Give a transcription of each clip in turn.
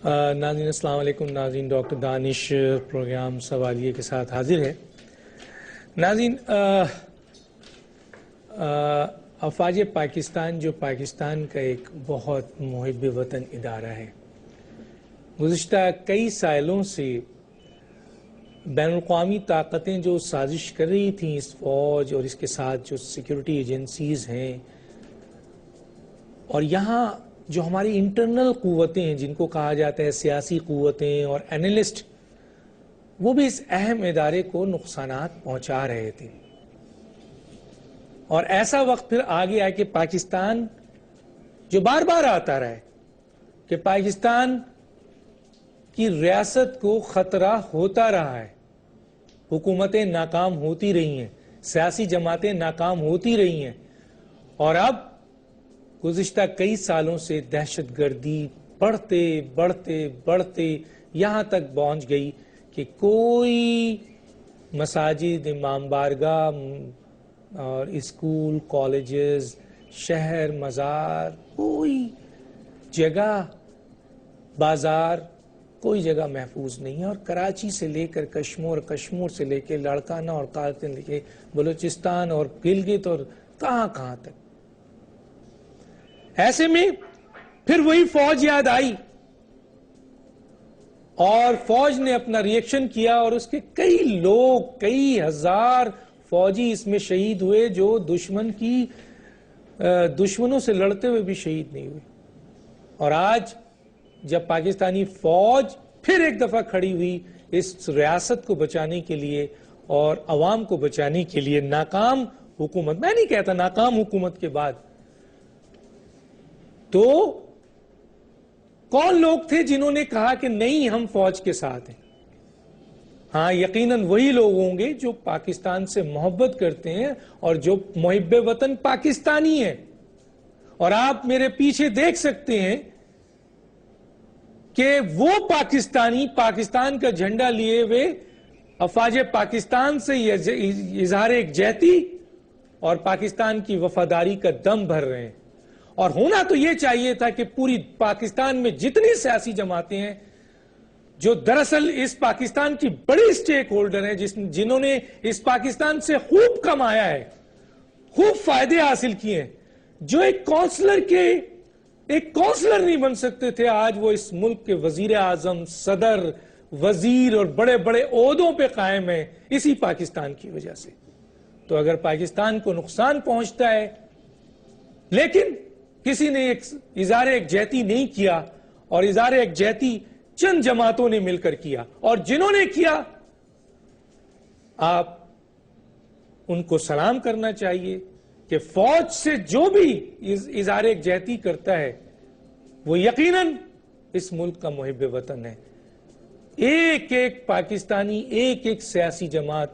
ناظرین السلام علیکم. ناظرین ڈاکٹر دانش پروگرام سوالیے کے ساتھ حاضر ہے. ناظرین افواج پاکستان جو پاکستان کا ایک بہت محب وطن ادارہ ہے، گزشتہ کئی سالوں سے بین الاقوامی طاقتیں جو سازش کر رہی تھیں اس فوج اور اس کے ساتھ جو سیکیورٹی ایجنسیز ہیں، اور یہاں جو ہماری انٹرنل قوتیں ہیں جن کو کہا جاتا ہے سیاسی قوتیں اور اینالسٹ، وہ بھی اس اہم ادارے کو نقصانات پہنچا رہے تھے. اور ایسا وقت پھر آگے آئے کہ پاکستان جو بار بار آتا رہا ہے کہ پاکستان کی ریاست کو خطرہ ہوتا رہا ہے، حکومتیں ناکام ہوتی رہی ہیں، سیاسی جماعتیں ناکام ہوتی رہی ہیں، اور اب گزشتہ کئی سالوں سے دہشت گردی بڑھتے بڑھتے بڑھتے یہاں تک پہنچ گئی کہ کوئی مساجد، امام بارگاہ اور اسکول، کالجز، شہر، مزار، کوئی جگہ، بازار، کوئی جگہ محفوظ نہیں ہے. اور کراچی سے لے کر کشمور، کشمور سے لے کے لاڑکانہ اور کارتن لے کے بلوچستان اور گلگت اور کہاں کہاں تک. ایسے میں پھر وہی فوج یاد آئی اور فوج نے اپنا ریئیکشن کیا، اور اس کے کئی لوگ، کئی ہزار فوجی اس میں شہید ہوئے جو دشمنوں سے لڑتے ہوئے بھی شہید نہیں ہوئے. اور آج جب پاکستانی فوج پھر ایک دفعہ کھڑی ہوئی اس ریاست کو بچانے کے لیے اور عوام کو بچانے کے لیے، ناکام حکومت، میں نہیں کہتا ناکام حکومت کے بعد، تو کون لوگ تھے جنہوں نے کہا کہ نہیں ہم فوج کے ساتھ ہیں؟ ہاں، یقیناً وہی لوگ ہوں گے جو پاکستان سے محبت کرتے ہیں اور جو محب وطن پاکستانی ہیں. اور آپ میرے پیچھے دیکھ سکتے ہیں کہ وہ پاکستانی پاکستان کا جھنڈا لیے ہوئے افواج پاکستان سے اظہار یکجہتی اور پاکستان کی وفاداری کا دم بھر رہے ہیں. اور ہونا تو یہ چاہیے تھا کہ پوری پاکستان میں جتنی سیاسی جماعتیں ہیں جو دراصل اس پاکستان کی بڑی سٹیک ہولڈر ہیں، جنہوں نے اس پاکستان سے خوب کمایا ہے، خوب فائدے حاصل کیے ہیں، جو ایک کونسلر نہیں بن سکتے تھے، آج وہ اس ملک کے وزیر اعظم، صدر، وزیر اور بڑے بڑے عہدوں پہ قائم ہیں اسی پاکستان کی وجہ سے. تو اگر پاکستان کو نقصان پہنچتا ہے لیکن کسی نے ایک اظہار یکجہتی نہیں کیا، اور اظہار یکجہتی چند جماعتوں نے مل کر کیا، اور جنہوں نے کیا آپ ان کو سلام کرنا چاہیے کہ فوج سے جو بھی اظہار یکجہتی کرتا ہے وہ یقیناً اس ملک کا محب وطن ہے. ایک ایک پاکستانی، ایک ایک سیاسی جماعت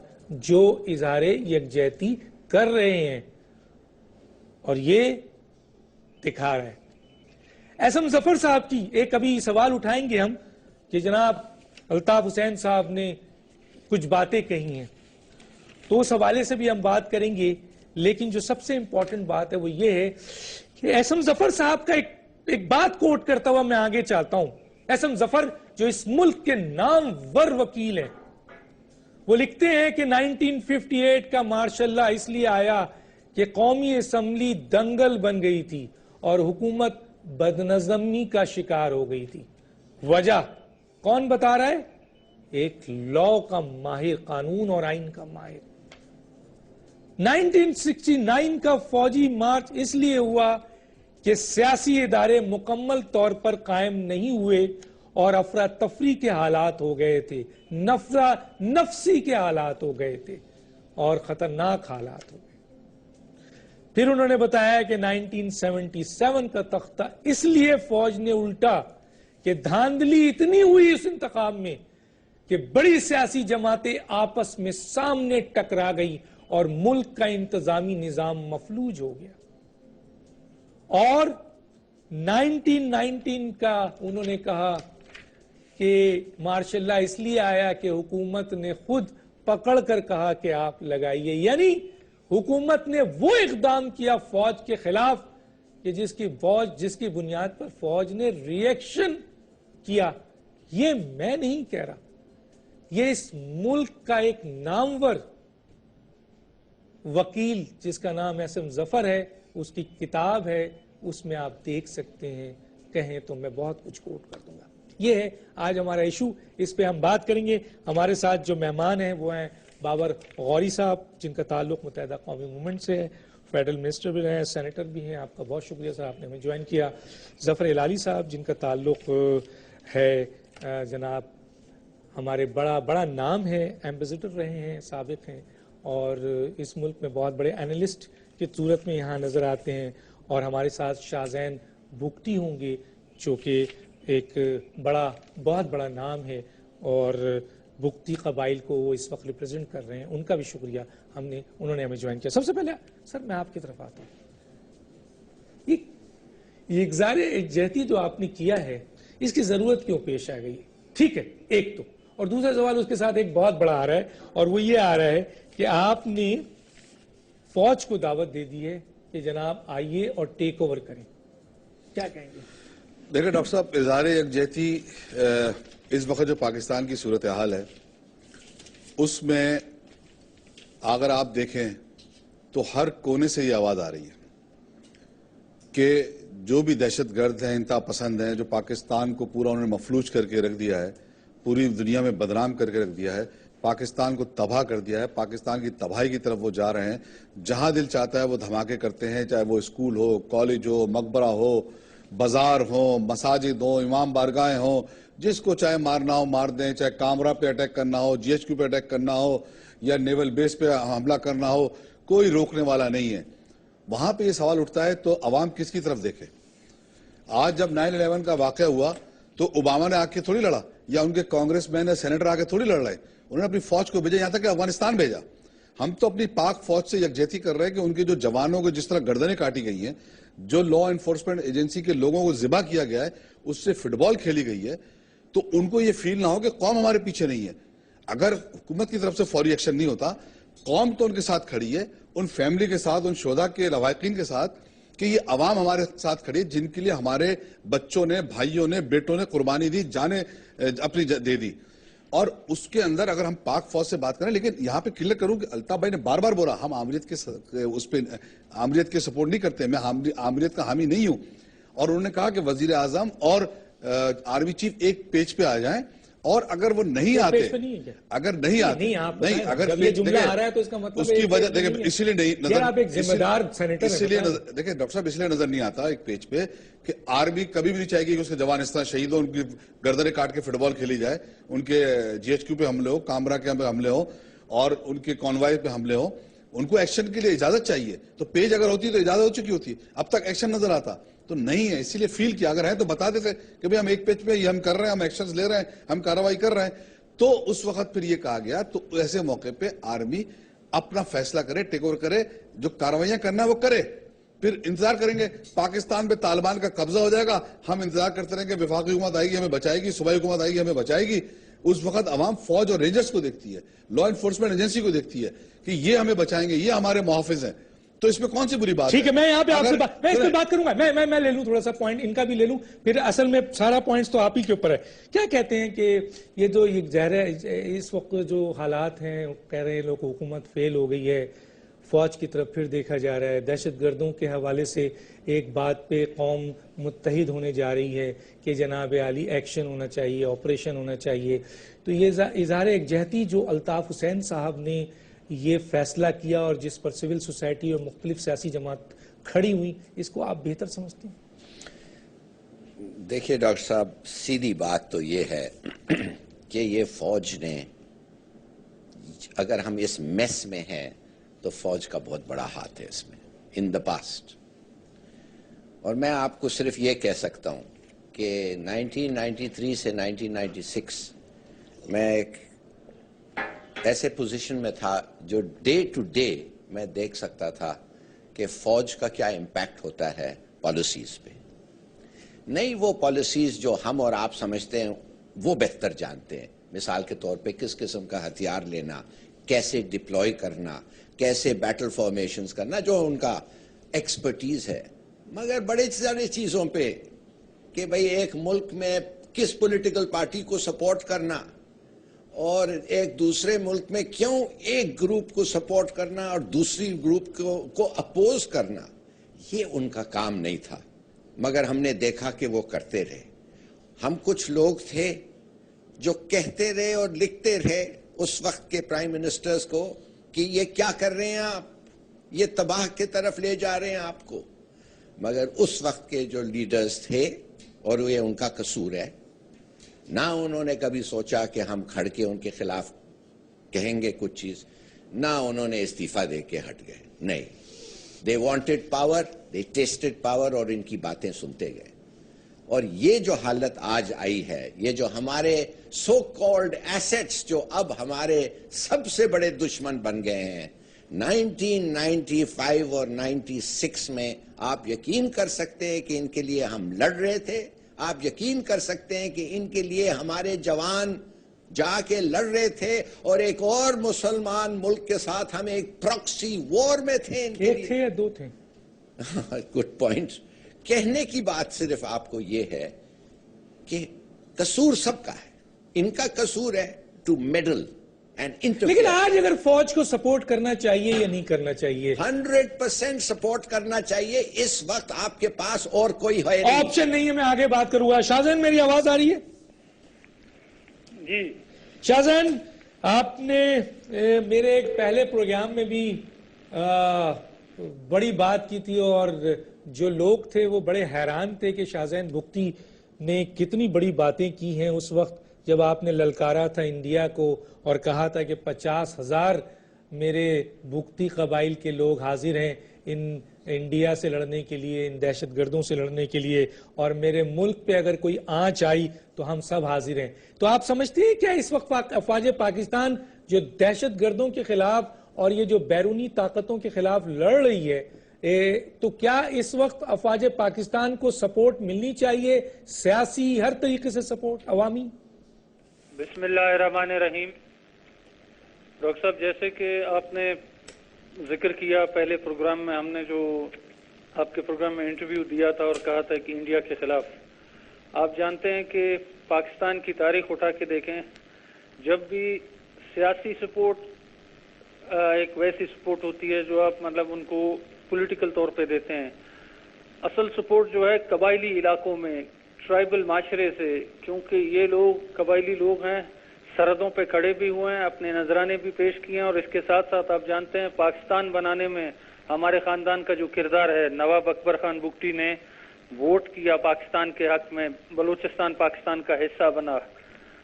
جو اظہار یکجہتی کر رہے ہیں اور یہ دکھا رہا ہے. احسن ظفر صاحب کی ایک ابھی سوال اٹھائیں گے ہم کہ جناب الطاف حسین صاحب نے کچھ باتیں کہی ہیں، تو اس حوالے سے بھی ہم بات کریں گے. لیکن جو سب سے امپورٹنٹ بات ہے وہ یہ ہے کہ احسن ظفر صاحب کا ایک بات کوٹ کرتا ہوا میں آگے چلتا ہوں. احسن ظفر جو اس ملک کے نامور وکیل ہیں، وہ لکھتے ہیں کہ 1958 کا مارشاء اللہ اس لیے آیا کہ قومی اسمبلی دنگل بن گئی تھی اور حکومت بدنظمی کا شکار ہو گئی تھی. وجہ کون بتا رہا ہے؟ ایک لا کا ماہر، قانون اور آئین کا ماہر. 1969 کا فوجی مارچ اس لیے ہوا کہ سیاسی ادارے مکمل طور پر قائم نہیں ہوئے اور افراتفری کے حالات ہو گئے تھے، نفسی کے حالات ہو گئے تھے اور خطرناک حالات ہو گئے. پھر انہوں نے بتایا کہ 1977 کا تختہ اس لیے فوج نے الٹا کہ دھاندلی اتنی ہوئی اس انتخاب میں کہ بڑی سیاسی جماعتیں آپس میں سامنے ٹکرا گئی اور ملک کا انتظامی نظام مفلوج ہو گیا. اور 1919 کا انہوں نے کہا کہ مارشاء اللہ اس لیے آیا کہ حکومت نے خود پکڑ کر کہا کہ آپ لگائیے. یعنی حکومت نے وہ اقدام کیا فوج کے خلاف کہ جس کی بنیاد پر فوج نے ریئیکشن کیا، یہ میں نہیں کہہ رہا، یہ اس ملک کا ایک نامور وکیل جس کا نام احسن ظفر ہے، اس کی کتاب ہے، اس میں آپ دیکھ سکتے ہیں، کہیں تو میں بہت کچھ کوٹ کر دوں گا۔ یہ ہے آج ہمارا ایشو، اس پہ ہم بات کریں گے۔ ہمارے ساتھ جو مہمان ہیں وہ ہیں بابر غوری صاحب، جن کا تعلق متحدہ قومی موومنٹ سے ہے، فیڈرل منسٹر بھی ہیں، سینیٹر بھی ہیں، آپ کا بہت شکریہ سر، آپ نے ہمیں جوائن کیا۔ ظفر ہلالی صاحب، جن کا تعلق ہے جناب ہمارے بڑا نام ہے، ایمبیسڈر رہے ہیں، سابق ہیں، اور اس ملک میں بہت بڑے اینالسٹ کی صورت میں یہاں نظر آتے ہیں، اور ہمارے ساتھ شاہزین بگٹی ہوں گے جو کہ ایک بہت بڑا نام ہے، اور بگٹی قبائل کو وہ اس وقت ریپرزینٹ کر رہے ہیں، ان کا بھی شکریہ، انہوں نے ہمیں جوائن کیا۔ سب سے پہلے سر میں آپ کی طرف آتا ہوں، یہ اظہار یکجہتی جو آپ نے کیا ہے، اس کی ضرورت کیوں پیش آ گئی؟ ٹھیک ہے، ایک تو، اور دوسرا سوال اس کے ساتھ ایک بہت بڑا آ رہا ہے، اور وہ یہ آ رہا ہے کہ آپ نے فوج کو دعوت دے دی ہے کہ جناب آئیے اور ٹیک اوور کریں، کیا کہیں گے؟ دیکھیں ڈاکٹر صاحب، اظہار یکجہتی اس وقت جو پاکستان کی صورتحال ہے اس میں اگر آپ دیکھیں تو ہر کونے سے یہ آواز آ رہی ہے کہ جو بھی دہشت گرد ہیں، انتہا پسند ہیں، جو پاکستان کو پورا انہوں نے مفلوج کر کے رکھ دیا ہے، پوری دنیا میں بدنام کر کے رکھ دیا ہے، پاکستان کو تباہ کر دیا ہے، پاکستان کی تباہی کی طرف وہ جا رہے ہیں، جہاں دل چاہتا ہے وہ دھماکے کرتے ہیں، چاہے وہ اسکول ہو، کالج ہو، مقبرہ ہو، بازار ہوں، مساجد ہوں، امام بارگاہیں ہوں، جس کو چاہے مارنا ہو مار دیں، چاہے کامرہ پہ اٹیک کرنا ہو، جی ایچ کیو پہ اٹیک کرنا ہو، یا نیول بیس پہ حملہ کرنا ہو، کوئی روکنے والا نہیں ہے۔ وہاں پہ یہ سوال اٹھتا ہے تو عوام کس کی طرف دیکھے؟ آج جب 9/11 کا واقعہ ہوا تو اوباما نے آ کے تھوڑی لڑا، یا ان کے کانگریس مین یا سینیٹر آ کے تھوڑی لڑ رہے، انہوں نے اپنی فوج کو بھیجا، یہاں تک کہ افغانستان بھیجا۔ ہم تو اپنی پاک فوج سے یکجہتی کر رہے ہیں کہ ان کے جو جوانوں کو جس طرح گردنیں کاٹی گئی ہیں، جو لا انفورسمنٹ ایجنسی کے لوگوں کو ذبح کیا گیا ہے، اس سے فٹ بال کھیلی گئی ہے، تو ان کو یہ فیل نہ ہو کہ قوم ہمارے پیچھے نہیں ہے۔ اگر حکومت کی طرف سے فوری ایکشن نہیں ہوتا، قوم تو ان کے ساتھ کھڑی ہے، ان فیملی کے ساتھ، ان شہداء کے لواحقین کے ساتھ، کہ یہ عوام ہمارے ساتھ کھڑی ہے جن کے لیے ہمارے بچوں نے، بھائیوں نے، بیٹوں نے قربانی دی، جانیں اپنی دے دی۔ اور اس کے اندر اگر ہم پاک فوج سے بات کریں، لیکن یہاں پہ کلیئر کروں کہ الطاف بھائی نے بار بار بولا ہم آمریت کے سپورٹ نہیں کرتے، میں آمریت کا حامی نہیں ہوں، اور انہوں نے کہا کہ وزیر اعظم اور آرمی چیف ایک پیج پہ آ جائیں، اور اگر وہ نہیں آتے، اگر نہیں آتے، نہیں، اگر جب یہ جملہ آ رہا ہے تو اس کا مطلب اس کی وجہ دیکھیں، اسی لیے نہیں نظر، آپ ایک ذمہ دار سینیٹر ہیں، اسی لیے دیکھیں ڈاکٹر صاحب، اس لیے نظر نہیں آتا ایک پیج پہ کہ آرمی کبھی بھی نہیں چاہے گی کہ اس کے جوان اس طرح شہید ہو، ان کی گردنیں کاٹ کے فٹ بال کھیلی جائے، ان کے جی ایچ کیو پہ حملے ہو، کامرہ کے حملے ہو، اور ان کے کانوائے پہ حملے ہو۔ ان کو ایکشن کے لیے اجازت چاہیے، تو پیج اگر ہوتی تو اجازت ہو چکی ہوتی، اب تک ایکشن نظر آتا تو نہیں ہے۔ اسی لیے فیل کیا، اگر ہے تو بتا دیتے کہ بھئی ہم ایک پیج پہ یہ ہم کر رہے ہیں، ہم ایکشنز لے رہے ہیں، ہم کارروائی کر رہے ہیں، تو اس وقت پھر یہ کہا گیا۔ تو ایسے موقع پہ آرمی اپنا فیصلہ کرے، ٹیک اوور کرے، جو کارروائیاں کرنا ہے وہ کرے، پھر انتظار کریں گے۔ پاکستان پہ طالبان کا قبضہ ہو جائے گا، ہم انتظار کرتے رہیں گے، وفاقی حکومت آئے گی ہمیں بچائے گی، صوبائی حکومت آئے گی ہمیں بچائے گی۔ اس وقت عوام فوج اور رینجرز کو دیکھتی ہے، لا انفورسمنٹ ایجنسی کو دیکھتی ہے کہ یہ ہمیں بچائیں گے، یہ ہمارے محافظ ہیں، تو اس میں کون سی بری بات ہے؟ ٹھیک ہے، میں یہاں پہ آپ سے میں اس پہ بات کروں گا، میں لے لوں تھوڑا سا پوائنٹ ان کا بھی لے لوں، پھر اصل میں سارا پوائنٹس تو آپ ہی کے اوپر ہے۔ کیا کہتے ہیں کہ یہ جو اس وقت جو حالات ہیں، کہہ رہے ہیں لوگ حکومت فیل ہو گئی ہے، فوج کی طرف پھر دیکھا جا رہا ہے، دہشت گردوں کے حوالے سے ایک بات پہ قوم متحد ہونے جا رہی ہے کہ جناب عالی ایکشن ہونا چاہیے، آپریشن ہونا چاہیے، تو یہ اظہار یکجہتی جو الطاف حسین صاحب نے یہ فیصلہ کیا اور جس پر سول سوسائٹی اور مختلف سیاسی جماعت کھڑی ہوئی، اس کو آپ بہتر سمجھتے ہیں؟ دیکھیے ڈاکٹر صاحب، سیدھی بات تو یہ ہے کہ یہ فوج نے، اگر ہم اس میس میں ہیں تو فوج کا بہت بڑا ہاتھ ہے اس میں، ان دا پاسٹ۔ اور میں آپ کو صرف یہ کہہ سکتا ہوں کہ 1993 سے 1996 میں ایک ایسے پوزیشن میں تھا جو ڈے ٹو ڈے میں دیکھ سکتا تھا کہ فوج کا کیا امپیکٹ ہوتا ہے پالیسیز پہ۔ نہیں وہ پالیسیز جو ہم اور آپ سمجھتے ہیں وہ بہتر جانتے ہیں، مثال کے طور پہ کس قسم کا ہتھیار لینا، کیسے ڈپلوائے کرنا، کیسے بیٹل فارمیشنز کرنا، جو ان کا ایکسپرٹیز ہے، مگر بڑے سارے چیزوں پہ کہ بھئی ایک ملک میں کس پولیٹیکل پارٹی کو سپورٹ کرنا اور ایک دوسرے ملک میں کیوں ایک گروپ کو سپورٹ کرنا اور دوسری گروپ کو اپوز کرنا، یہ ان کا کام نہیں تھا، مگر ہم نے دیکھا کہ وہ کرتے رہے۔ ہم کچھ لوگ تھے جو کہتے رہے اور لکھتے رہے اس وقت کے پرائم منسٹرز کو کہ یہ کیا کر رہے ہیں آپ، یہ تباہ کی طرف لے جا رہے ہیں آپ کو، مگر اس وقت کے جو لیڈرز تھے، اور یہ ان کا قصور ہے، نہ انہوں نے کبھی سوچا کہ ہم کھڑ کے ان کے خلاف کہیں گے کچھ چیز، نہ انہوں نے استعفیٰ دے کے ہٹ گئے، نہیں، they wanted power, they tasted power اور ان کی باتیں سنتے گئے۔ اور یہ جو حالت آج آئی ہے، یہ جو ہمارے سو کالڈ ایسٹس جو اب ہمارے سب سے بڑے دشمن بن گئے ہیں، 1995 اور 96 میں آپ یقین کر سکتے ہیں کہ ان کے لیے ہم لڑ رہے تھے، آپ یقین کر سکتے ہیں کہ ان کے لیے ہمارے جوان جا کے لڑ رہے تھے، اور ایک اور مسلمان ملک کے ساتھ ہم ایک پراکسی وار میں تھے ان کے لیے۔ ایک تھے یا دو تھے؟ Good point. کہنے کی بات صرف آپ کو یہ ہے کہ قصور سب کا ہے، ان کا قصور ہے ٹو میڈل اینڈ انٹرفیئر۔ لیکن آج اگر فوج کو سپورٹ کرنا چاہیے یا نہیں کرنا چاہیے؟ 100% سپورٹ کرنا چاہیے، اس وقت آپ کے پاس اور کوئی ہے نہیں، آپشن نہیں ہے۔ میں آگے بات کروں گا۔ شاہزین، میری آواز آ رہی ہے؟ جی شاہزین، آپ نے میرے ایک پہلے پروگرام میں بھی بڑی بات کی تھی، اور جو لوگ تھے وہ بڑے حیران تھے کہ شاہزین بگٹی نے کتنی بڑی باتیں کی ہیں اس وقت جب آپ نے للکارا تھا انڈیا کو اور کہا تھا کہ 50,000 میرے بگٹی قبائل کے لوگ حاضر ہیں ان انڈیا سے لڑنے کے لیے، ان دہشت گردوں سے لڑنے کے لیے، اور میرے ملک پہ اگر کوئی آنچ آئی تو ہم سب حاضر ہیں۔ تو آپ سمجھتے ہیں کیا اس وقت افواج پاکستان جو دہشت گردوں کے خلاف اور یہ جو بیرونی طاقتوں کے خلاف لڑ رہی ہے، تو کیا اس وقت افواج پاکستان کو سپورٹ ملنی چاہیے، سیاسی ہر طریقے سے سپورٹ، عوامی؟ بسم اللہ الرحمن الرحیم۔ ڈاکٹر صاحب، جیسے کہ آپ نے ذکر کیا پہلے پروگرام میں، ہم نے جو آپ کے پروگرام میں انٹرویو دیا تھا اور کہا تھا کہ انڈیا کے خلاف، آپ جانتے ہیں کہ پاکستان کی تاریخ اٹھا کے دیکھیں، جب بھی سیاسی سپورٹ ایک ویسی سپورٹ ہوتی ہے جو آپ مطلب ان کو پولیٹیکل طور پہ دیتے ہیں، اصل سپورٹ جو ہے قبائلی علاقوں میں، ٹرائبل معاشرے سے، کیونکہ یہ لوگ قبائلی لوگ ہیں، سرحدوں پہ کھڑے بھی ہوئے ہیں، اپنے نذرانے بھی پیش کیے ہیں، اور اس کے ساتھ ساتھ آپ جانتے ہیں پاکستان بنانے میں ہمارے خاندان کا جو کردار ہے، نواب اکبر خان بگٹی نے ووٹ کیا پاکستان کے حق میں، بلوچستان پاکستان کا حصہ بنا،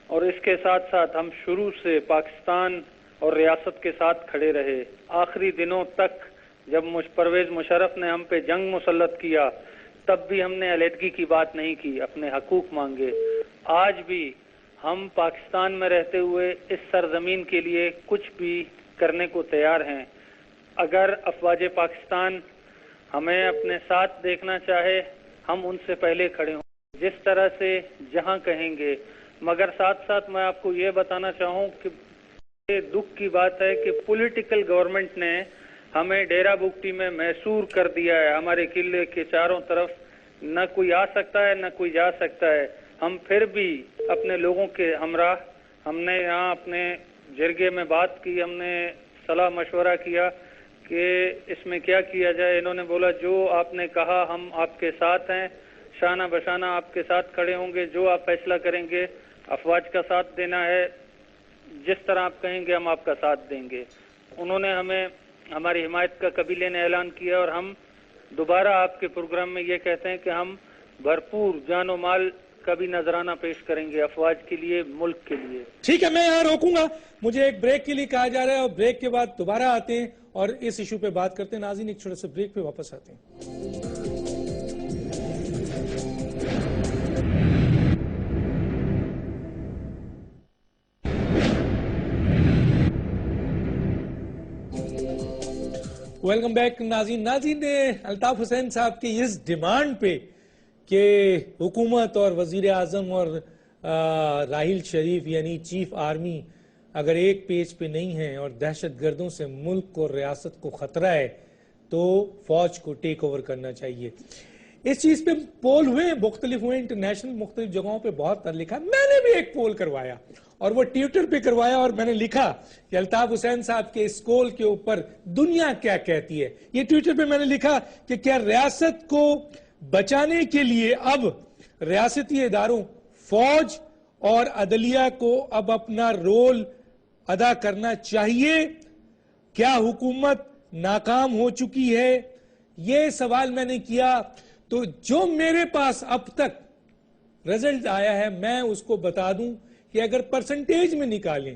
اور اس کے ساتھ ساتھ ہم شروع سے پاکستان اور ریاست کے ساتھ کھڑے رہے، آخری دنوں تک۔ جب پرویز مشرف نے ہم پہ جنگ مسلط کیا تب بھی ہم نے علیحدگی کی بات نہیں کی، اپنے حقوق مانگے۔ آج بھی ہم پاکستان میں رہتے ہوئے اس سرزمین کے لیے کچھ بھی کرنے کو تیار ہیں۔ اگر افواج پاکستان ہمیں اپنے ساتھ دیکھنا چاہے، ہم ان سے پہلے کھڑے ہوں جس طرح سے جہاں کہیں گے، مگر ساتھ ساتھ میں آپ کو یہ بتانا چاہوں کہ یہ دکھ کی بات ہے کہ پولیٹیکل گورنمنٹ نے ہمیں ڈیرہ بگٹی میں محصور کر دیا ہے، ہمارے قلعے کے چاروں طرف نہ کوئی آ سکتا ہے نہ کوئی جا سکتا ہے۔ ہم پھر بھی اپنے لوگوں کے ہمراہ، ہم نے یہاں اپنے جرگے میں بات کی، ہم نے صلاح مشورہ کیا کہ اس میں کیا کیا جائے۔ انہوں نے بولا جو آپ نے کہا ہم آپ کے ساتھ ہیں، شانہ بشانہ آپ کے ساتھ کھڑے ہوں گے، جو آپ فیصلہ کریں گے، افواج کا ساتھ دینا ہے، جس طرح آپ کہیں گے ہم آپ کا ساتھ دیں گے۔ انہوں نے ہمیں ہماری حمایت کا قبیلے نے اعلان کیا، اور ہم دوبارہ آپ کے پروگرام میں یہ کہتے ہیں کہ ہم بھرپور جان و مال کا بھی نذرانہ پیش کریں گے افواج کے لیے، ملک کے لیے۔ ٹھیک ہے، میں یہاں روکوں گا، مجھے ایک بریک کے لیے کہا جا رہا ہے، اور بریک کے بعد دوبارہ آتے ہیں اور اس ایشو پہ بات کرتے ہیں۔ ناظرین، ایک چھوٹے سے بریک پہ واپس آتے ہیں۔ ویلکم بیک ناظرین۔ الطاف حسین صاحب کی اس ڈیمانڈ پہ کہ حکومت اور وزیر اعظم اور راحیل شریف یعنی چیف آرمی اگر ایک پیج پہ نہیں ہیں اور دہشت گردوں سے ملک اور ریاست کو خطرہ ہے تو فوج کو ٹیک اوور کرنا چاہیے۔ اس چیز پہ پول ہوئے مختلف ہوئے انٹرنیشنل مختلف جگہوں پہ بہت لکھا. میں نے بھی ایک پول کروایا اور وہ ٹویٹر پہ کروایا اور میں نے لکھا کہ الطاف حسین صاحب کے اس کول کے اوپر دنیا کیا کہتی ہے. یہ ٹویٹر پہ میں نے لکھا کہ کیا ریاست کو بچانے کے لیے اب ریاستی اداروں فوج اور عدلیہ کو اب اپنا رول ادا کرنا چاہیے؟ کیا حکومت ناکام ہو چکی ہے؟ یہ سوال میں نے کیا. تو جو میرے پاس اب تک رزلٹ آیا ہے میں اس کو بتا دوں کہ اگر پرسنٹیج میں نکالیں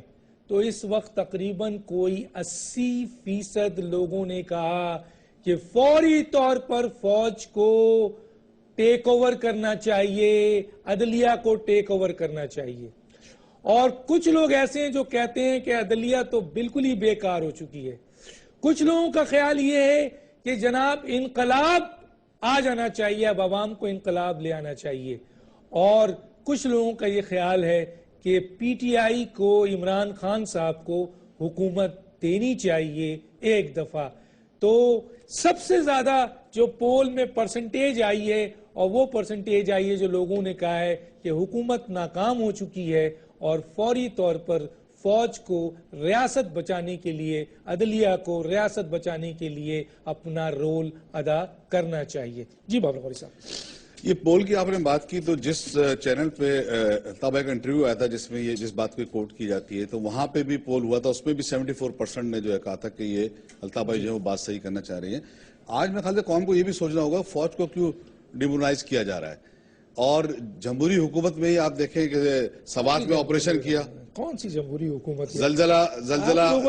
تو اس وقت تقریباً کوئی 80% لوگوں نے کہا کہ فوری طور پر فوج کو ٹیک اوور کرنا چاہیے, عدلیہ کو ٹیک اوور کرنا چاہیے. اور کچھ لوگ ایسے ہیں جو کہتے ہیں کہ عدلیہ تو بالکل ہی بیکار ہو چکی ہے. کچھ لوگوں کا خیال یہ ہے کہ جناب انقلاب آ جانا چاہیے, اب عوام کو انقلاب لے آنا چاہیے. اور کچھ لوگوں کا یہ خیال ہے کہ پی ٹی آئی کو عمران خان صاحب کو حکومت دینی چاہیے ایک دفعہ. تو سب سے زیادہ جو پول میں پرسنٹیج آئی ہے اور وہ پرسنٹیج آئی ہے جو لوگوں نے کہا ہے کہ حکومت ناکام ہو چکی ہے اور فوری طور پر فوج کو ریاست بچانے کے لیے, عدلیہ کو ریاست بچانے کے لیے اپنا رول ادا کرنا چاہیے. جی بابر غوری صاحب, یہ پول کی آپ نے بات کی تو جس چینل پہ الطاف بھائی کا انٹرویو آیا تھا جس میں یہ جس بات کو کوٹ کی جاتی ہے تو وہاں پہ بھی پول ہوا تھا, اس میں بھی 74% نے جو ہے کہا تھا کہ یہ الطاف بھائی جو ہے وہ بات صحیح کرنا چاہ رہی ہیں. آج میں خیال سے قوم کو یہ بھی سوچنا ہوگا فوج کو کیوں ڈیمونائز کیا جا رہا ہے. اور جمہوری حکومت میں ہی آپ دیکھیں کہ سوات میں آپریشن کیا, کون سی جمہوری حکومت, زلزلہ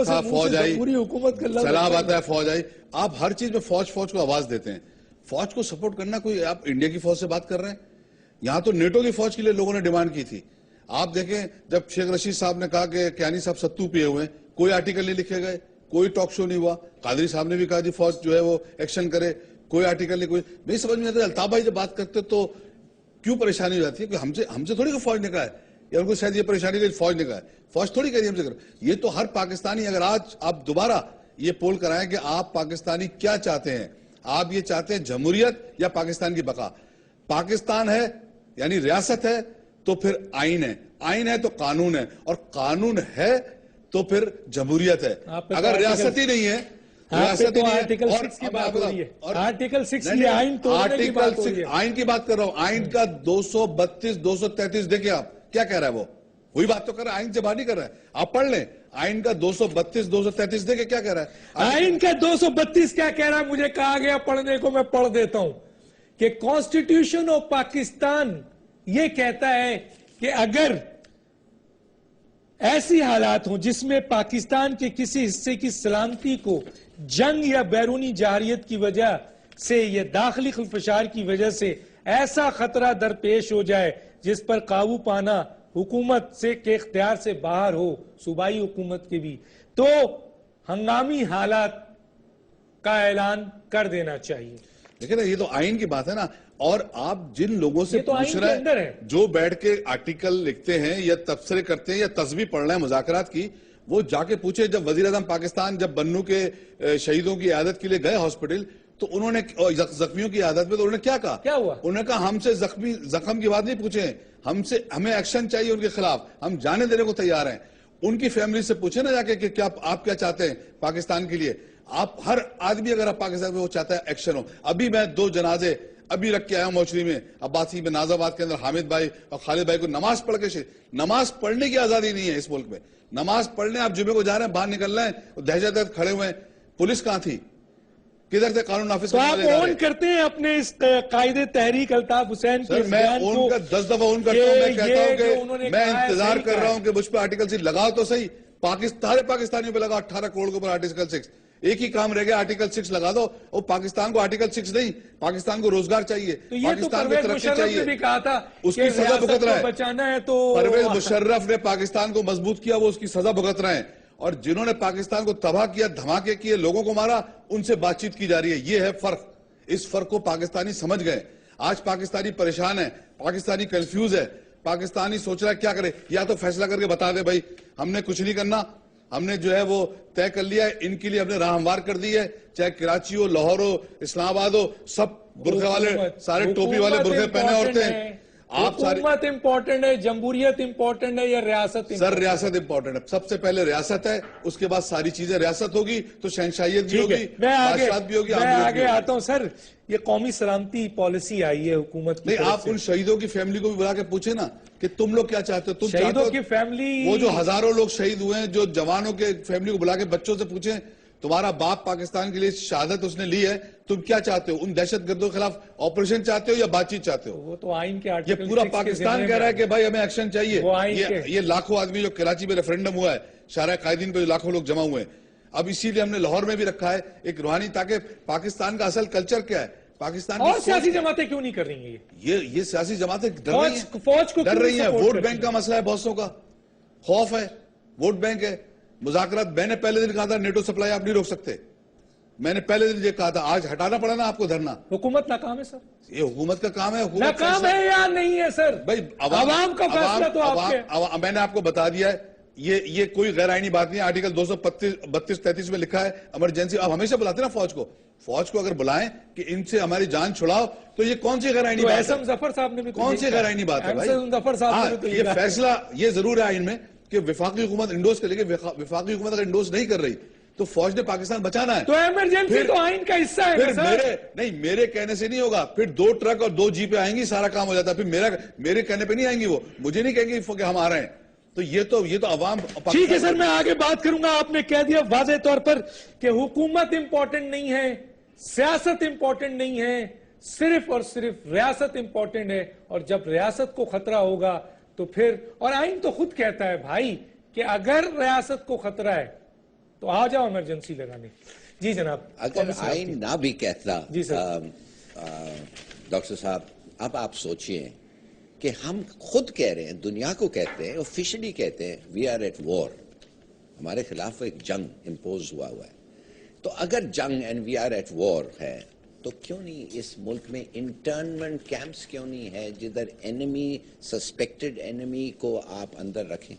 تھا فوج آئی, جمہوری حکومت کا سیلاب آتا ہے فوج آئی. آپ ہر چیز میں فوج کو آواز دیتے ہیں. فوج کو سپورٹ کرنا کوئی آپ انڈیا کی فوج سے بات کر رہے ہیں؟ یہاں تو نیٹو کی فوج کے لیے لوگوں نے ڈیمانڈ کی تھی. آپ دیکھیں جب شیخ رشید صاحب نے کہا کہ کیانی صاحب ستو پیے ہوئے ہیں, کوئی آرٹیکل نہیں لکھے گئے, کوئی ٹاک شو نہیں ہوا. قادری صاحب نے بھی کہا جی فوج جو ہے وہ ایکشن کرے, کوئی آرٹیکل نہیں, کوئی نہیں سمجھ میں آتا. الطاف بھائی جب بات کرتے تو کیوں پریشانی ہو جاتی ہے کہ ہم سے تھوڑی کہ فوج نے کہا ہے, یا ان کو شاید یہ پریشانی کہ فوج نے کہا ہے. فوج تھوڑی کہہ رہی ہے ہم سے کر. یہ تو ہر پاکستانی, اگر آج آپ دوبارہ یہ پول کرائیں کہ آپ پاکستانی کیا چاہتے ہیں, آپ یہ چاہتے ہیں جمہوریت یا پاکستان کی بقا. پاکستان ہے یعنی ریاست ہے تو پھر آئین ہے, آئین ہے تو قانون ہے, اور قانون ہے تو پھر جمہوریت ہے. اگر ریاست ہی نہیں ہے, آرٹیکل 6 کی بات ہو رہی ہے, آرٹیکل 6 یہ آئین توڑنے کی بات ہو رہی ہے. آئین کی بات کر رہا ہوں, آئین کا 232 233 دیکھیں آپ کیا کہہ رہا ہے, وہ وہی بات تو کر رہا ہے, آئین سے باہر نہیں کر رہا ہے. آپ پڑھ لیں آئین کا 232 233 دیکھیں کیا کہہ رہا ہے. آئین کا 232 کیا کہہ رہا ہے, مجھے کہا گیا پڑھنے کو, میں پڑھ دیتا ہوں کہ کانسٹیٹیوشن آف پاکستان یہ کہتا ہے کہ اگر ایسی حالات ہوں جس میں پاکستان کے کسی حصے کی سلامتی کو جنگ یا بیرونی جارحیت کی وجہ سے یا داخلی خلفشار کی وجہ سے ایسا خطرہ درپیش ہو جائے جس پر قابو پانا حکومت سے کے اختیار سے باہر ہو, صوبائی حکومت کے بھی, تو ہنگامی حالات کا اعلان کر دینا چاہیے. لیکن یہ تو آئین کی بات ہے نا. اور آپ جن لوگوں سے پوچھ رہے ہیں جو بیٹھ کے آرٹیکل لکھتے ہیں یا تبصرے کرتے ہیں یا تصویر پڑھ رہے ہیں مذاکرات کی, وہ جا کے پوچھے جب وزیر اعظم پاکستان جب بنو کے شہیدوں کی عیادت کے لیے گئے ہاسپٹل تو انہوں نے زخمیوں کی عیادت میں تو انہوں نے کیا کہا, کیا ہوا؟ انہوں نے کہا ہم سے زخم کی بات نہیں پوچھیں, ہمیں ایکشن چاہیے ان کے خلاف, ہم جانے دینے کو تیار ہیں. ان کی فیملی سے پوچھیں نا جا کے کہ کیا آپ کیا چاہتے ہیں پاکستان کے لیے. آپ ہر آدمی اگر آپ پاکستان میں وہ چاہتا ہے ایکشن ہو. ابھی میں 2 جنازے ابھی رکھ کے آیا ہوں موچری میں, عباسی میں, ناز آباد کے اندر حامد بھائی اور خالد بھائی کو نماز پڑھ کے نماز پڑھنے کی آزادی نہیں ہے اس ملک میں. نماز پڑھنے آپ جمعے کو جا رہے ہیں, باہر نکل رہے ہیں, دہشت گرد کھڑے ہوئے ہیں, پولیس کہاں تھی, کدھر سے قانون نافذ تو آپ اون کرتے ہیں اپنے اس قائد تحریک الطاف حسین کے میں ان کا 10 دفعہ اون کرتا ہوں. میں کہتا ہوں کہ میں انتظار کر رہا ہوں کہ مجھ پہ آرٹیکل 6 لگاؤ تو صحیح. سارے پاکستانیوں پہ لگا 18 کروڑ کے اوپر آرٹیکل 6. ایک ہی کام رہ گیا, آرٹیکل 6 لگا دو. اور پاکستان کو آرٹیکل 6 نہیں, پاکستان کو روزگار چاہیے, پاکستان کو ترقی چاہیے. اس کی سزا بھگت رہا ہے. پرویز مشرف نے پاکستان کو مضبوط کیا, وہ اس کی سزا بھگت رہے ہیں. اور جنہوں نے پاکستان کو تباہ کیا, دھماکے کیے, لوگوں کو مارا, ان سے بات چیت کی جا رہی ہے. یہ ہے فرق. اس فرق کو پاکستانی سمجھ گئے. آج پاکستانی پریشان ہے, پاکستانی کنفیوز ہے, پاکستانی سوچ رہا ہے کیا کرے. یا تو فیصلہ کر کے بتا دے بھائی ہم نے کچھ نہیں کرنا, ہم نے جو ہے وہ طے کر لیا ہے, ان کے لیے ہم نے راہ ہموار کر دی ہے, چاہے کراچی ہو, لاہور ہو, اسلام آباد ہو, سب برقعے والے, سارے ٹوپی والے برقعے پہنے عورتیں ہیں. آپ حکومت امپورٹنٹ ہے, جمہوریت امپورٹنٹ ہے یا ریاست؟ سر ریاست امپورٹنٹ ہے, سب سے پہلے ریاست ہے, اس کے بعد ساری چیزیں. ریاست ہوگی تو شہنشاہیت بھی ہوگی, بادشاہت بھی ہوگی. میں آگے آتا ہوں سر. یہ قومی سلامتی پالیسی آئی ہے حکومت کی. نہیں, آپ ان شہیدوں کی فیملی کو بھی بلا کے پوچھیں نا کہ تم لوگ کیا چاہتے ہو. تم شہیدوں کی فیملی, وہ جو ہزاروں لوگ شہید ہوئے ہیں, جو جوانوں کے فیملی کو بلا کے بچوں سے پوچھیں, تمہارا باپ پاکستان کے لیے شہادت اس نے لی ہے, تم کیا چاہتے ہو؟ ان دہشت گردوں کے خلاف آپریشن چاہتے ہو یا بات چیت چاہتے ہو؟ وہ تو آئین کے یہ پورا پاکستان کہہ رہا ہے کہ بھائی ہمیں ایکشن چاہیے. یہ لاکھوں آدمی جو کراچی میں ریفرنڈم ہوا ہے, شارع قائدین پہ جو لاکھوں لوگ جمع ہوئے ہیں, اب اسی لیے ہم نے لاہور میں بھی رکھا ہے ایک روحانی, تاکہ پاکستان کا اصل کلچر کیا ہے, پاکستان اور سیاسی جماعتیں کیوں نہیں کر رہی ہیں یہ سیاسی جماعتیں فوج کو ڈر رہی ہیں. ووٹ بینک کا مسئلہ ہے, بہت سو کا خوف ہے, ووٹ بینک ہے, مذاکرات. میں نے پہلے دن کہا تھا نیٹو سپلائی آپ نہیں روک سکتے, میں نے پہلے دن یہ کہا تھا, آج ہٹانا پڑا نا آپ کو دھرنا. حکومت ناکام ہے سر, یہ حکومت کا کام ہے. ناکام ہے یا نہیں ہے سر؟ بھائی عوام کا فیصلہ تو آپ کے. میں نے آپ کو بتا دیا ہے, یہ کوئی غیر آئینی بات نہیں ہے. آرٹیکل 232-33 میں لکھا ہے ایمرجنسی. آپ ہمیشہ بلاتے نا فوج کو اگر بلائیں کہ ان سے ہماری جان چھڑاؤ, تو یہ کون سی غیر آئینی بات ہے؟ احسن ظفر صاحب نے بھی کون سی غیر آئینی بات ہے بھائی؟ احسن ظفر صاحب نے بھی یہ فیصلہ یہ ضرور ہے آئین میں کہ وفاقی حکومت انڈوز کر لے گی. وفاقی حکومت اگر انڈوز نہیں کر رہی تو فوج نے پاکستان بچانا ہے. تو ایمرجنسی تو آئین کا حصہ ہے سر. میرے کہنے سے نہیں ہوگا. پھر 2 ٹرک اور 2 جیپیں آئیں گی, سارا کام ہو جاتا ہے. پھر میرے کہنے پہ نہیں آئیں گی, وہ مجھے نہیں کہیں گے کہ ہم آ رہے ہیں. تو یہ تو عوام. ٹھیک ہے سر, میں آگے بات کروں گا. آپ نے کہہ دیا واضح طور پر کہ حکومت امپورٹنٹ نہیں ہے, سیاست امپورٹنٹ نہیں ہے, صرف اور صرف ریاست امپورٹنٹ ہے. اور جب ریاست کو خطرہ ہوگا تو پھر, اور آئین تو خود کہتا ہے بھائی کہ اگر ریاست کو خطرہ ہے تو آ جاؤ ایمرجنسی لگانے. جی جناب. اگر آئین نہ بھی کہتا جی سر. ڈاکٹر صاحب, اب آپ سوچئے کہ ہم خود کہہ رہے ہیں, دنیا کو کہتے ہیں, آفیشلی کہتے ہیں وی آر ایٹ وار, ہمارے خلاف ایک جنگ امپوز ہوا ہے. تو اگر جنگ اینڈ وی آر ایٹ وار ہے, تو کیوں نہیں اس ملک میں انٹرنمنٹ کیمپس کیوں نہیں ہے جدھر انیمی, سسپیکٹڈ انیمی کو آپ اندر رکھیں؟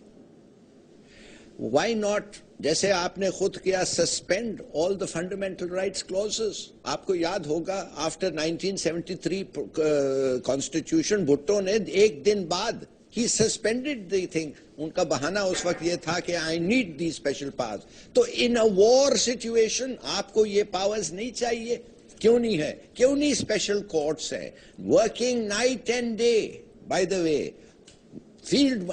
وائی ناٹ, جیسے آپ نے خود کیا, suspend all the fundamental rights clauses. آپ کو یاد ہوگا آفٹر 1973 کانسٹیٹیوشن, بھٹو نے ایک دن بعد ہی سسپینڈڈ دی تھنگ. ان کا بہانہ اس وقت یہ تھا کہ I need the special powers. تو ان اے وار سچویشن آپ کو یہ پاورز نہیں چاہیے؟ کیوں نہیں ہے؟ کیوں نہیں اسپیشل کورٹس ہے working night and day? By the way field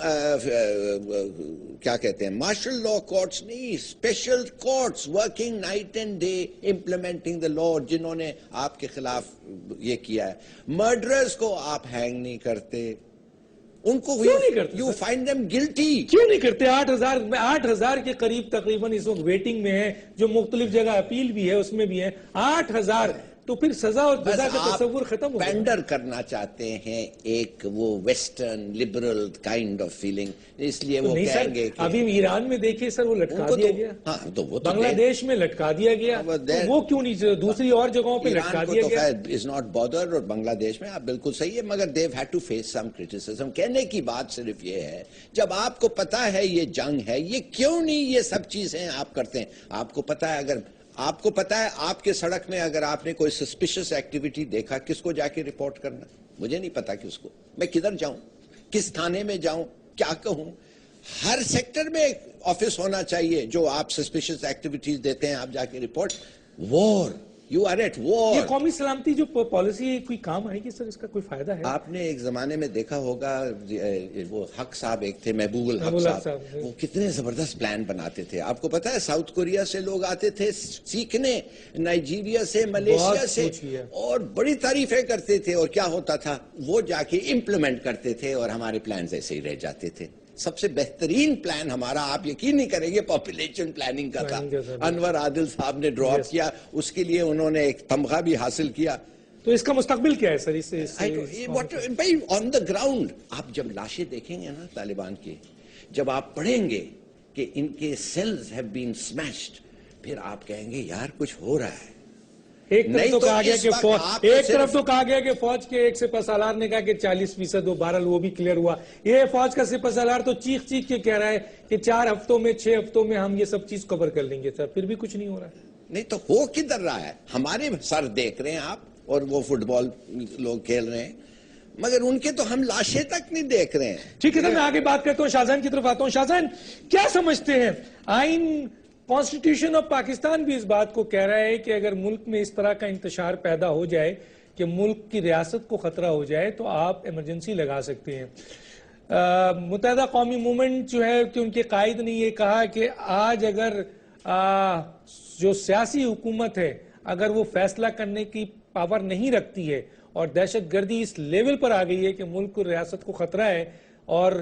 کیا کہتے ہیں, مارشل لا کورٹس نہیں, special courts working night and day implementing the law, جنہوں نے آپ کے خلاف یہ کیا ہے. مرڈررز کو آپ ہینگ نہیں کرتے, ان کو کیوں نہیں کرتے؟ یو فائنڈ دیم گلٹی. کیوں نہیں کرتے؟ 8,000 کے قریب تقریباً اس وقت ویٹنگ میں ہے, جو مختلف جگہ اپیل بھی ہے اس میں بھی ہے 8,000. تو پھر سزا اور جزا کا تصور ختم ہو گیا. پینڈر کرنا چاہتے ہیں ایک وہ western liberal kind of feeling, اس لیے وہ کہیں گے کہ ابھی ایران میں دیکھیے سر, وہ لٹکا دیا گیا. ہاں, تو وہ بنگلہ دیش میں لٹکا دیا گیا, وہ کیوں نہیں دوسری اور جگہوں پہ لٹکا دیا گیا؟ Is not bother. اور بنگلہ دیش میں آپ بالکل صحیح ہے, مگر they had to face some criticism. کہنے کی بات صرف یہ ہے, جب آپ کو پتا ہے یہ جنگ ہے, یہ کیوں نہیں یہ سب چیزیں آپ کرتے ہیں؟ آپ کو پتا ہے, اگر آپ کو پتا ہے آپ کے سڑک میں اگر آپ نے کوئی سسپیشس ایکٹیویٹی دیکھا, کس کو جا کے رپورٹ کرنا؟ مجھے نہیں پتا کس کو. میں کدھر جاؤں, کس تھانے میں جاؤں, کیا کہوں؟ ہر سیکٹر میں ایک آفس ہونا چاہیے جو آپ سسپیشس ایکٹیویٹیز دیتے ہیں, آپ جا کے report. War, you are at war. یہ قومی سلامتی جو پالیسی ہے, کوئی کام آئے گی سر؟ اس کا کوئی فائدہ ہے؟ آپ نے ایک زمانے میں دیکھا ہوگا, وہ حق صاحب ایک تھے, محبوب الحق صاحب, وہ کتنے زبردست پلان بناتے تھے. آپ کو پتا ہے ساؤتھ کوریا سے لوگ آتے تھے سیکھنے, نائجیریا سے, ملیشیا سے, اور بڑی تعریفیں کرتے تھے. اور کیا ہوتا تھا, وہ جا کے امپلیمنٹ کرتے تھے اور ہمارے پلانز ایسے ہی رہ جاتے تھے. سب سے بہترین پلان ہمارا, آپ یقین نہیں کریں گے, پاپولیشن پلاننگ کا تھا. انور عادل صاحب نے ڈرا کیا, اس کے لیے انہوں نے ایک تمغہ بھی حاصل کیا. تو اس کا مستقبل کیا ہے سر؟ آن دا گراؤنڈ آپ جب لاشیں دیکھیں گے نا طالبان کی, جب آپ پڑھیں گے کہ ان کے سیلز ہیو بین سمیشڈ, پھر آپ کہیں گے یار کچھ ہو رہا ہے. ایک طرف تو کہا گیا کہ ایک طرف تو کہا گیا کہ فوج کے ایک سپہ سالار نے کہا کہ 40% بہرحال وہ بھی کلیئر ہوا. یہ فوج کا سپہ سالار تو چیخ کے کہہ رہا ہے کہ 4 ہفتوں میں 6 ہفتوں میں ہم یہ سب چیز کور کر لیں گے. سر پھر بھی کچھ نہیں ہو رہا ہے. نہیں تو ہو کدھر رہا ہے؟ ہمارے سر دیکھ رہے ہیں آپ اور وہ فٹ بال لوگ کھیل رہے ہیں، مگر ان کے تو ہم لاشیں تک نہیں دیکھ رہے ہیں. ٹھیک ہے سر، میں آگے بات کرتا ہوں. شاہجہان کی طرف آتا ہوں. شاہجہان، کیا سمجھتے ہیں؟ آئین کانسٹیٹیوشن آف پاکستان بھی اس بات کو کہہ رہا ہے کہ اگر ملک میں اس طرح کا انتشار پیدا ہو جائے کہ ملک کی ریاست کو خطرہ ہو جائے تو آپ ایمرجنسی لگا سکتے ہیں. متحدہ قومی موومنٹ جو ہے کہ ان کے قائد نے یہ کہا کہ آج اگر جو سیاسی حکومت ہے اگر وہ فیصلہ کرنے کی پاور نہیں رکھتی ہے اور دہشت گردی اس لیول پر آ گئی ہے کہ ملک اور ریاست کو خطرہ ہے اور